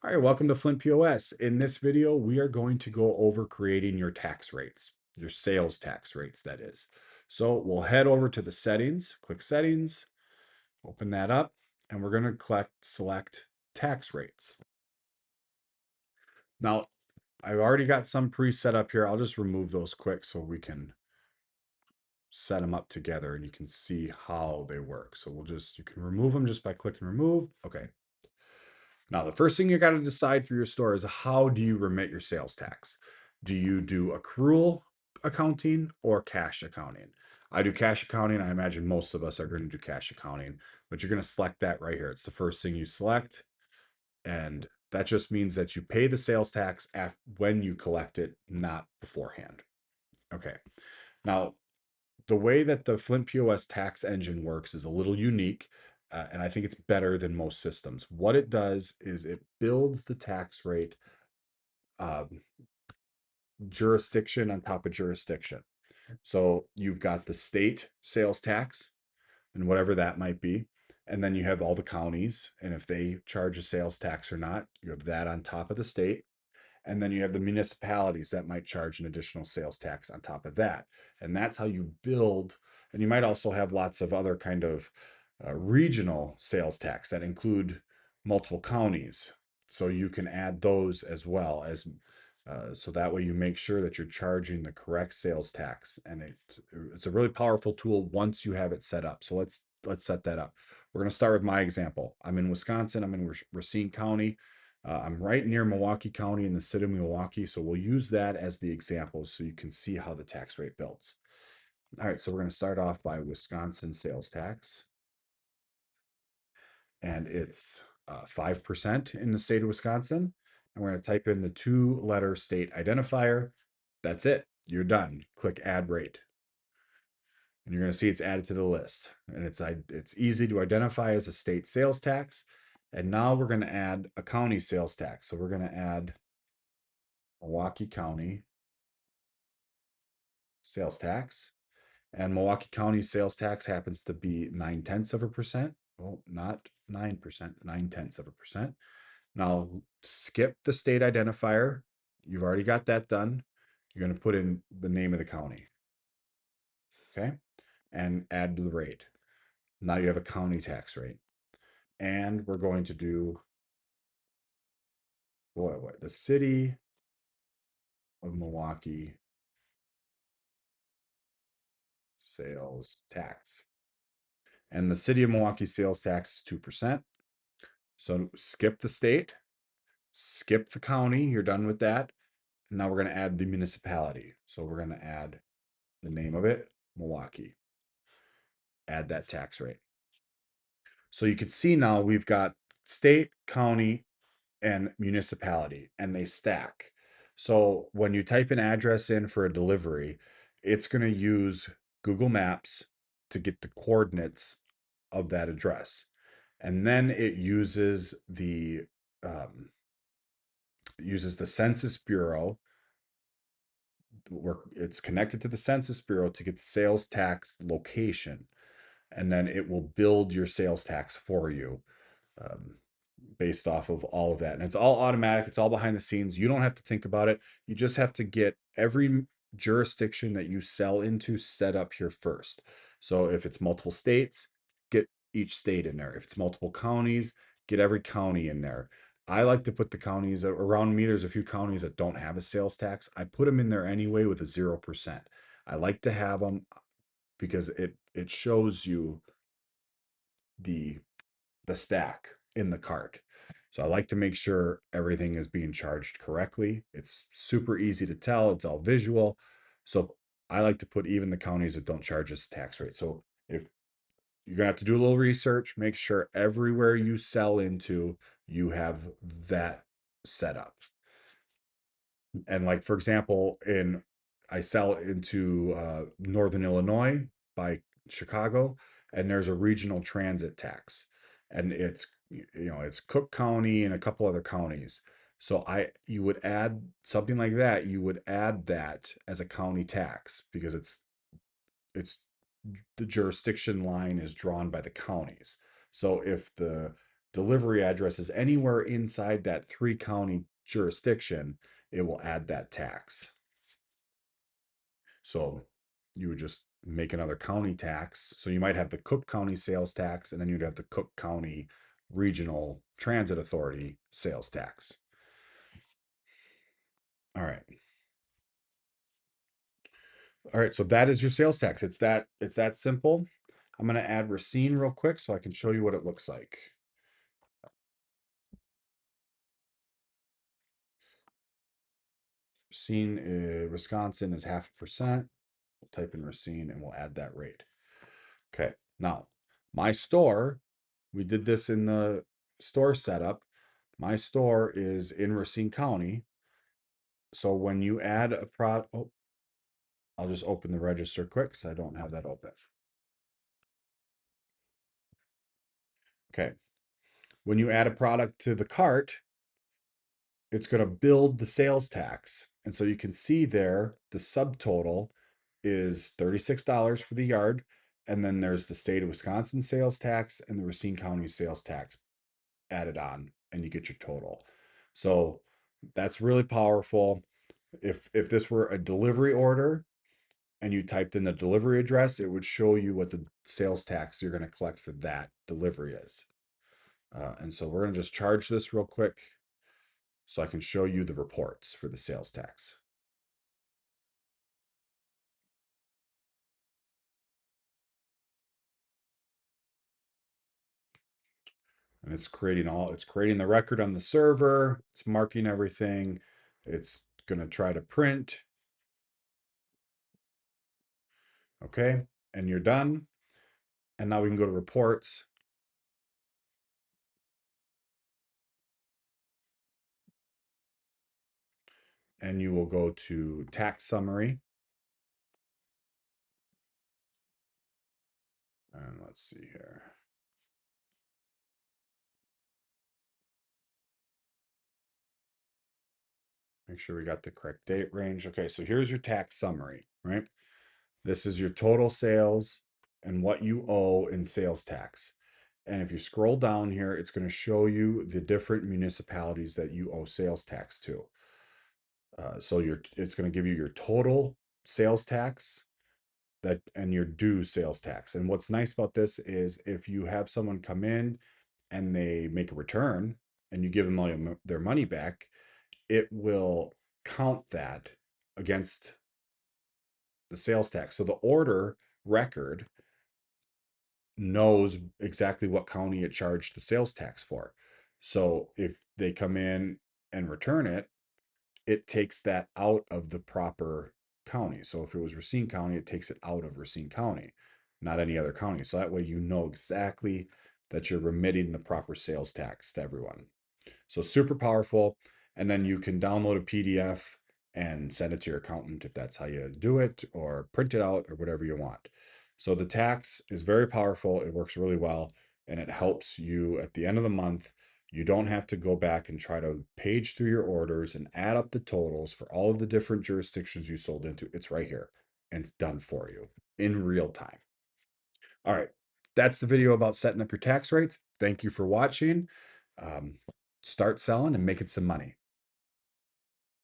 All right, welcome to FlintPOS. In this video, we are going to go over creating your tax rates, your sales tax rates, that is. So we'll head over to the settings, click settings, open that up, and we're going to select tax rates. Now, I've already got some preset up here. I'll just remove those quick so we can set them up together and you can see how they work. So you can remove them just by clicking remove. Okay. Now, the first thing you got to decide for your store is how do you remit your sales tax? Do you do accrual accounting or cash accounting? I do cash accounting. I imagine most of us are going to do cash accounting, but you're going to select that right here. It's the first thing you select. And that just means that you pay the sales tax when you collect it, not beforehand. Okay. Now, the way that the Flint POS tax engine works is a little unique, and I think it's better than most systems. What it does is it builds the tax rate um, jurisdiction on top of jurisdiction. So you've got the state sales tax and whatever that might be. And then you have all the counties, and if they charge a sales tax or not, you have that on top of the state. And then you have the municipalities that might charge an additional sales tax on top of that. And that's how you build. And you might also have lots of other kind of regional sales tax that include multiple counties. So you can add those as well as so that way you make sure that you're charging the correct sales tax. And it's a really powerful tool once you have it set up. So let's set that up. We're going to start with my example. I'm in Wisconsin. I'm in Racine County. I'm right near Milwaukee County in the city of Milwaukee, so we'll use that as the example so you can see how the tax rate builds. All right, so we're going to start off by Wisconsin sales tax, and it's 5% in the state of Wisconsin. And we're going to type in the two-letter state identifier. That's it. You're done. Click Add Rate. And you're going to see it's added to the list. And it's easy to identify as a state sales tax. And now we're going to add a county sales tax. So we're going to add Milwaukee County sales tax. And Milwaukee County sales tax happens to be 9/10%. Well, not 9%, 9/10%. Now skip the state identifier. You've already got that done. You're going to put in the name of the county. Okay. And add the rate. Now you have a county tax rate. And we're going to do the city of Milwaukee sales tax. And the city of Milwaukee sales tax is 2%. So skip the state, skip the county. You're done with that. And now we're going to add the municipality. So we're going to add the name of it, Milwaukee. Add that tax rate. So you can see now we've got state, county, and municipality, and they stack. So when you type an address in for a delivery, it's going to use Google Maps to get the coordinates of that address. And then it uses the Census Bureau. It's connected to the Census Bureau to get the sales tax location, and then it will build your sales tax for you um, based off of all of that. And it's all automatic. It's all behind the scenes. You don't have to think about it. You just have to get every jurisdiction that you sell into set up here first. So if it's multiple states, get each state in there. If it's multiple counties, get every county in there. I like to put the counties around me. There's a few counties that don't have a sales tax. I put them in there anyway with a 0%. I like to have them because it shows you the stack in the cart. So I like to make sure everything is being charged correctly. It's super easy to tell. It's all visual. So I like to put even the counties that don't charge us tax rate. So if you're gonna have to do a little research, make sure everywhere you sell into, you have that set up. And like for example, I sell into Northern Illinois by Chicago, and there's a regional transit tax, and it's Cook County and a couple other counties. So you would add something like that. You would add that as a county tax because the jurisdiction line is drawn by the counties. So if the delivery address is anywhere inside that 3-county jurisdiction, it will add that tax. So you would just make another county tax. So you might have the Cook County sales tax, and then you'd have the Cook County Regional Transit Authority sales tax. All right. All right, so that is your sales tax. It's that simple. I'm going to add Racine real quick so I can show you what it looks like. Racine, Wisconsin is 0.5%. We'll type in Racine and we'll add that rate. Okay, now my store, we did this in the store setup. My store is in Racine County. So when you add a product, oh, I'll just open the register quick because I don't have that open. Okay, when you add a product to the cart, it's going to build the sales tax. And so you can see there the subtotal is $36 for the yard. And then there's the state of Wisconsin sales tax and the Racine County sales tax added on, and you get your total. So that's really powerful. If this were a delivery order and you typed in the delivery address, it would show you what the sales tax you're going to collect for that delivery is. And so we're going to just charge this real quick so I can show you the reports for the sales tax. And it's creating the record on the server. It's marking everything. It's going to try to print. Okay. And you're done. And now we can go to reports. And you will go to tax summary. And let's see here. Make sure we got the correct date range. Okay, so here's your tax summary, right? This is your total sales and what you owe in sales tax. And if you scroll down here, it's going to show you the different municipalities that you owe sales tax to. So it's going to give you your total sales tax and your due sales tax. And what's nice about this is if you have someone come in and they make a return and you give them their money back, it will count that against the sales tax. So the order record knows exactly what county it charged the sales tax for. So if they come in and return it, it takes that out of the proper county. So if it was Racine County, it takes it out of Racine County, not any other county. So that way you know exactly that you're remitting the proper sales tax to everyone. So super powerful. And then you can download a PDF and send it to your accountant if that's how you do it, or print it out, or whatever you want. So the tax is very powerful. It works really well, and it helps you at the end of the month. You don't have to go back and try to page through your orders and add up the totals for all of the different jurisdictions you sold into. It's right here, and it's done for you in real time. All right, that's the video about setting up your tax rates. Thank you for watching. Start selling and making some money.